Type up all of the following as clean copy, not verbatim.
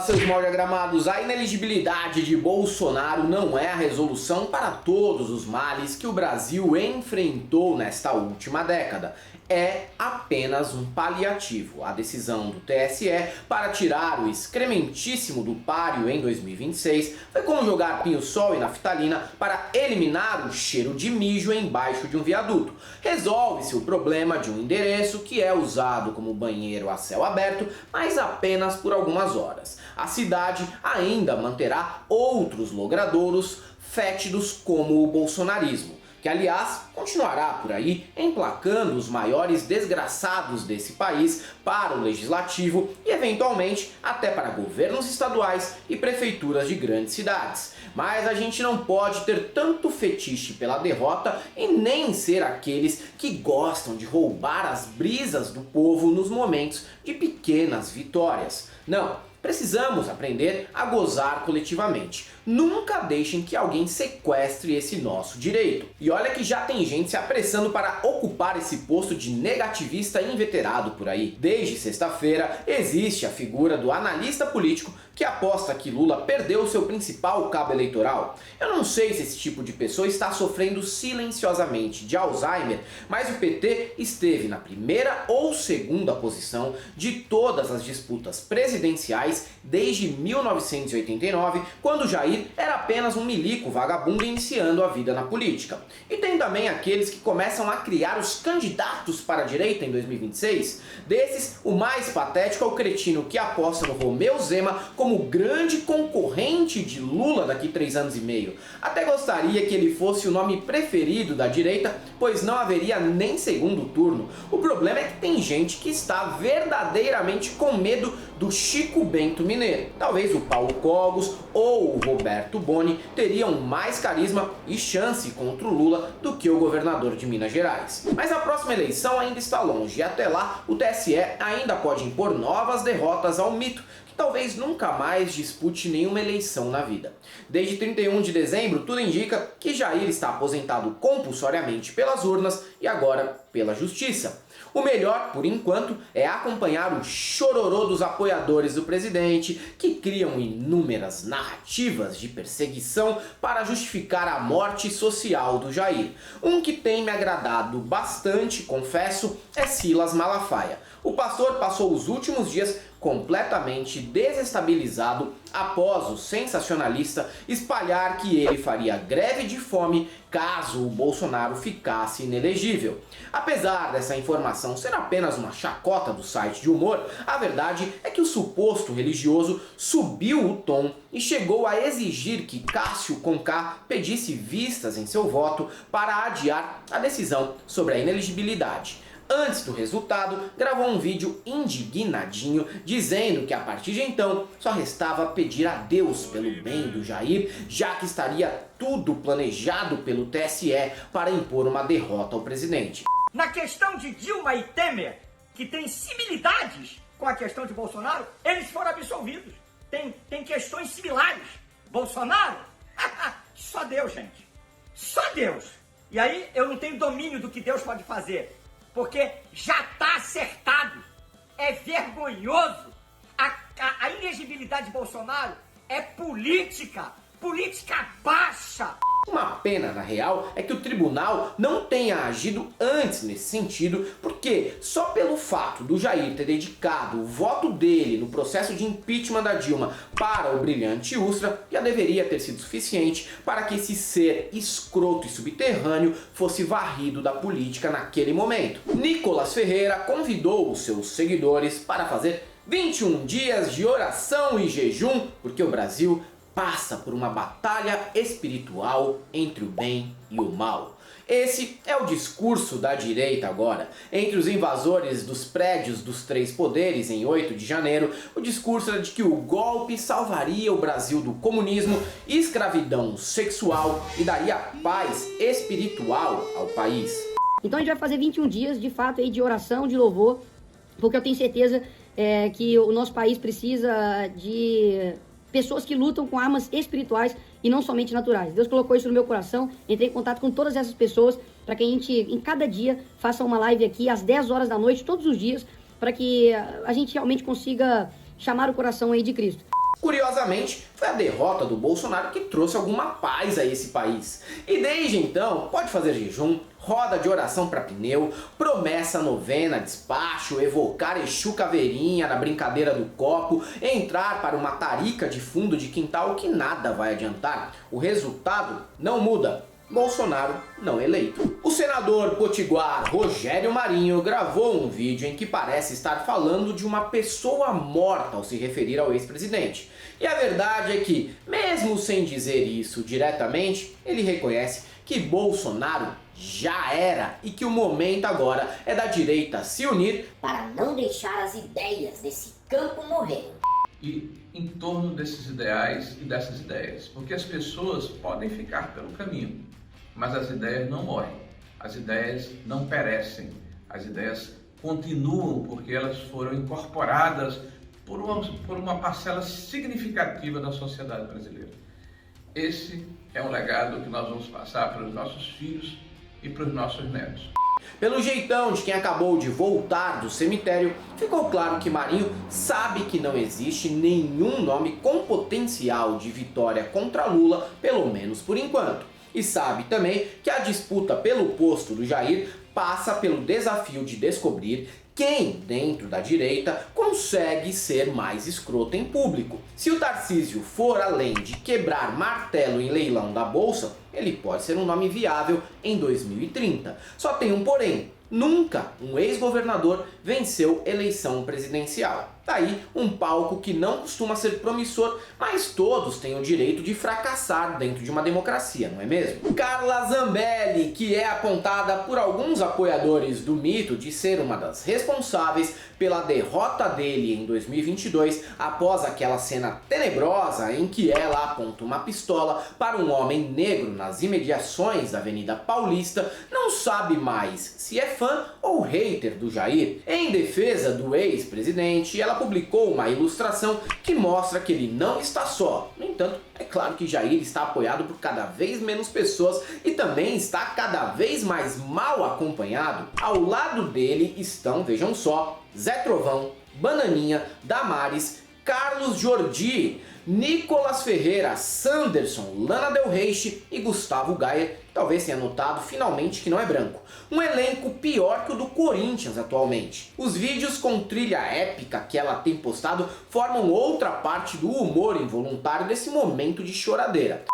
seus mal diagramados, a ineligibilidade de Bolsonaro não é a resolução para todos os males que o Brasil enfrentou nesta última década. É apenas um paliativo. A decisão do TSE para tirar o excrementíssimo do páreo em 2026 foi como jogar pinho-sol e naftalina para eliminar o cheiro de mijo embaixo de um viaduto. Resolve-se o problema de um endereço que é usado como banheiro a céu aberto, mas apenas por algumas horas. A cidade ainda manterá outros logradouros fétidos como o bolsonarismo, que aliás continuará por aí emplacando os maiores desgraçados desse país para o legislativo e eventualmente até para governos estaduais e prefeituras de grandes cidades. Mas a gente não pode ter tanto fetiche pela derrota e nem ser aqueles que gostam de roubar as brisas do povo nos momentos de pequenas vitórias. Não. Precisamos aprender a gozar coletivamente. Nunca deixem que alguém sequestre esse nosso direito. E olha que já tem gente se apressando para ocupar esse posto de negativista inveterado por aí. Desde sexta-feira existe a figura do analista político que aposta que Lula perdeu seu principal cabo eleitoral. Eu não sei se esse tipo de pessoa está sofrendo silenciosamente de Alzheimer, mas o PT esteve na primeira ou segunda posição de todas as disputas presidenciais desde 1989, quando Jair era apenas um milico vagabundo iniciando a vida na política. E tem também aqueles que começam a criar os candidatos para a direita em 2026. Desses, o mais patético é o cretino que aposta no Romeu Zema como grande concorrente de Lula daqui 3 anos e meio. Até gostaria que ele fosse o nome preferido da direita, pois não haveria nem segundo turno. O problema é que tem gente que está verdadeiramente com medo do Chico Bento Mineiro. Talvez o Paulo Cogos ou o Roberto Boni teriam mais carisma e chance contra o Lula do que o governador de Minas Gerais. Mas a próxima eleição ainda está longe e até lá o TSE ainda pode impor novas derrotas ao mito, que talvez nunca mais dispute nenhuma eleição na vida. Desde 31 de dezembro, tudo indica que Jair está aposentado compulsoriamente pelas urnas e agora pela justiça. O melhor, por enquanto, é acompanhar o chororô dos apoiadores do presidente, que criam inúmeras narrativas de perseguição para justificar a morte social do Jair. Um que tem me agradado bastante, confesso, é Silas Malafaia. O pastor passou os últimos dias completamente desestabilizado após o sensacionalista espalhar que ele faria greve de fome caso o Bolsonaro ficasse inelegível. Apesar dessa informação ser apenas uma chacota do site de humor, a verdade é que o suposto religioso subiu o tom e chegou a exigir que Cássio Conká pedisse vistas em seu voto para adiar a decisão sobre a inelegibilidade. Antes do resultado, gravou um vídeo indignadinho dizendo que a partir de então só restava pedir a Deus pelo bem do Jair, já que estaria tudo planejado pelo TSE para impor uma derrota ao presidente. Na questão de Dilma e Temer, que tem similitudes com a questão de Bolsonaro, eles foram absolvidos. Tem questões similares. Bolsonaro? Só Deus, gente. Só Deus. E aí eu não tenho domínio do que Deus pode fazer. Porque já está acertado, é vergonhoso. A inegibilidade de Bolsonaro é política baixa. Uma pena, na real, é que o tribunal não tenha agido antes nesse sentido, porque só pelo fato do Jair ter dedicado o voto dele no processo de impeachment da Dilma para o brilhante Ustra, já deveria ter sido suficiente para que esse ser escroto e subterrâneo fosse varrido da política naquele momento. Nicolas Ferreira convidou os seus seguidores para fazer 21 dias de oração e jejum, porque o Brasil passa por uma batalha espiritual entre o bem e o mal. Esse é o discurso da direita agora. Entre os invasores dos prédios dos 3 poderes em 8 de janeiro, o discurso era de que o golpe salvaria o Brasil do comunismo, escravidão sexual e daria paz espiritual ao país. Então a gente vai fazer 21 dias de fato aí de oração, de louvor, porque eu tenho certeza que o nosso país precisa de pessoas que lutam com armas espirituais e não somente naturais. Deus colocou isso no meu coração, entrei em contato com todas essas pessoas para que a gente, em cada dia, faça uma live aqui às 10 horas da noite, todos os dias, para que a gente realmente consiga chamar o coração aí de Cristo. Curiosamente, foi a derrota do Bolsonaro que trouxe alguma paz a esse país. E desde então, pode fazer jejum, roda de oração para pneu, promessa novena, despacho, evocar Exu Caveirinha na brincadeira do copo, entrar para uma tarica de fundo de quintal que nada vai adiantar. O resultado não muda. Bolsonaro não eleito. O senador potiguar Rogério Marinho gravou um vídeo em que parece estar falando de uma pessoa morta ao se referir ao ex-presidente. E a verdade é que, mesmo sem dizer isso diretamente, ele reconhece que Bolsonaro já era e que o momento agora é da direita se unir para não deixar as ideias desse campo morrerem. E em torno desses ideais e dessas ideias, porque as pessoas podem ficar pelo caminho, mas as ideias não morrem, as ideias não perecem, as ideias continuam porque elas foram incorporadas por uma parcela significativa da sociedade brasileira. Esse é um legado que nós vamos passar para os nossos filhos e para os nossos netos. Pelo jeitão de quem acabou de voltar do cemitério, ficou claro que Marinho sabe que não existe nenhum nome com potencial de vitória contra Lula, pelo menos por enquanto. E sabe também que a disputa pelo posto do Jair passa pelo desafio de descobrir quem, dentro da direita, consegue ser mais escroto em público. Se o Tarcísio for além de quebrar martelo em leilão da Bolsa, ele pode ser um nome viável em 2030. Só tem um porém: nunca um ex-governador venceu eleição presidencial. Daí um palco que não costuma ser promissor, mas todos têm o direito de fracassar dentro de uma democracia, não é mesmo? Carla Zambelli, que é apontada por alguns apoiadores do mito de ser uma das responsáveis pela derrota dele em 2022, após aquela cena tenebrosa em que ela aponta uma pistola para um homem negro nas imediações da Avenida Paulista, não sabe mais se é fã ou hater do Jair. Em defesa do ex-presidente, ela publicou uma ilustração que mostra que ele não está só. No entanto, é claro que Jair está apoiado por cada vez menos pessoas e também está cada vez mais mal acompanhado. Ao lado dele estão, vejam só, Zé Trovão, Bananinha, Damares, Carlos Jordi, Nicolas Ferreira, Sanderson, Lana Del Rey e Gustavo Gayer, que talvez tenha notado finalmente que não é branco. Um elenco pior que o do Corinthians atualmente. Os vídeos com trilha épica que ela tem postado formam outra parte do humor involuntário desse momento de choradeira.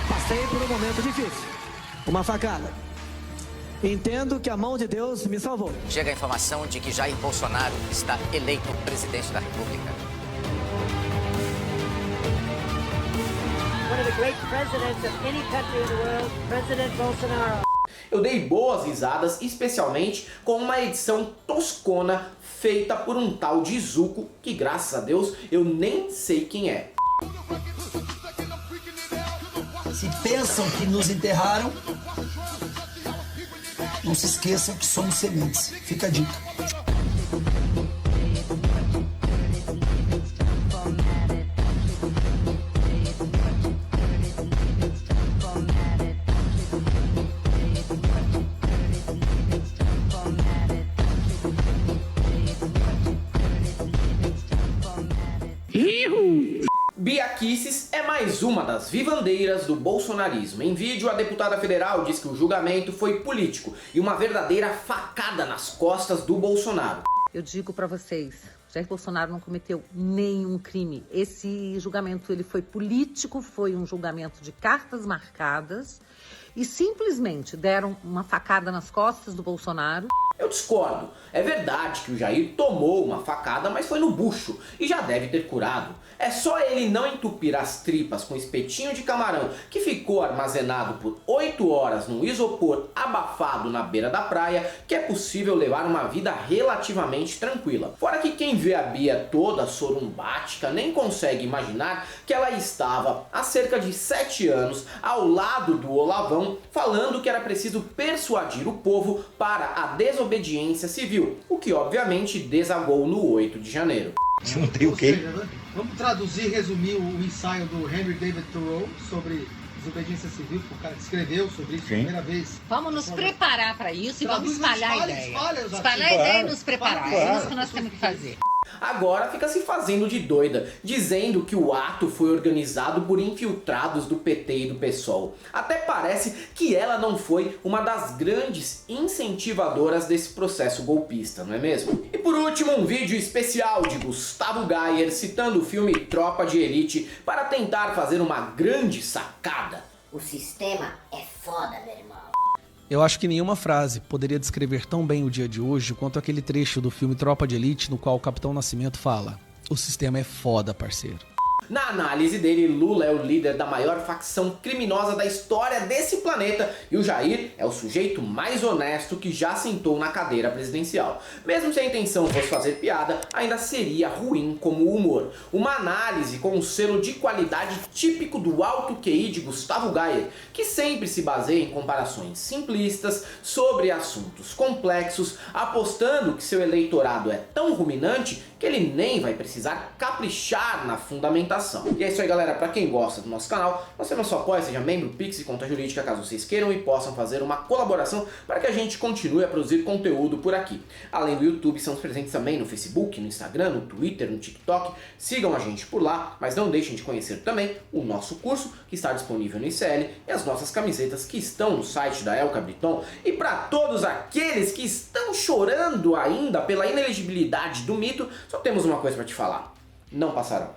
Passei por um momento difícil, uma facada. Entendo que a mão de Deus me salvou. Chega a informação de que Jair Bolsonaro está eleito presidente da República. One of the great presidents of any country in the world, President Bolsonaro. Eu dei boas risadas, especialmente com uma edição toscona feita por um tal de Zuko, que graças a Deus eu nem sei quem é. Se pensam que nos enterraram, não se esqueçam que somos sementes. Fica a dica. Bia Kicis é mais uma das vivandeiras do bolsonarismo. Em vídeo, a deputada federal diz que o julgamento foi político e uma verdadeira facada nas costas do Bolsonaro. Eu digo pra vocês, Jair Bolsonaro não cometeu nenhum crime. Esse julgamento ele foi político, foi um julgamento de cartas marcadas e simplesmente deram uma facada nas costas do Bolsonaro. Eu discordo. É verdade que o Jair tomou uma facada, mas foi no bucho e já deve ter curado. É só ele não entupir as tripas com espetinho de camarão que ficou armazenado por 8 horas num isopor abafado na beira da praia que é possível levar uma vida relativamente tranquila. Fora que quem vê a Bia toda sorumbática nem consegue imaginar que ela estava há cerca de 7 anos ao lado do Olavão falando que era preciso persuadir o povo para a desobediência civil, o que obviamente desagou no 8 de janeiro. Não tem o quê? Vamos traduzir e resumir o ensaio do Henry David Thoreau sobre desobediência civil, que o cara escreveu sobre isso pela primeira vez. Vamos nos preparar para isso e vamos espalhar a ideia. Espalhar a ideia e nos preparar. É isso que nós temos que fazer. Agora fica se fazendo de doida, dizendo que o ato foi organizado por infiltrados do PT e do PSOL. Até parece que ela não foi uma das grandes incentivadoras desse processo golpista, não é mesmo? E por último, um vídeo especial de Gustavo Gayer citando o filme Tropa de Elite para tentar fazer uma grande sacada. O sistema é foda, meu irmão. Eu acho que nenhuma frase poderia descrever tão bem o dia de hoje quanto aquele trecho do filme Tropa de Elite no qual o Capitão Nascimento fala: "O sistema é foda, parceiro." Na análise dele, Lula é o líder da maior facção criminosa da história desse planeta e o Jair é o sujeito mais honesto que já sentou na cadeira presidencial. Mesmo se a intenção fosse fazer piada, ainda seria ruim como humor. Uma análise com um selo de qualidade típico do alto QI de Gustavo Gayer, que sempre se baseia em comparações simplistas sobre assuntos complexos, apostando que seu eleitorado é tão ruminante que ele nem vai precisar caprichar na fundamentação. E é isso aí, galera. Para quem gosta do nosso canal, você não só apoia, seja membro, Pix e conta jurídica, caso vocês queiram e possam fazer uma colaboração para que a gente continue a produzir conteúdo por aqui. Além do YouTube, estamos presentes também no Facebook, no Instagram, no Twitter, no TikTok. Sigam a gente por lá, mas não deixem de conhecer também o nosso curso, que está disponível no ICL, e as nossas camisetas que estão no site da El Cabriton. E para todos aqueles que estão chorando ainda pela inelegibilidade do mito, só temos uma coisa para te falar: não passarão.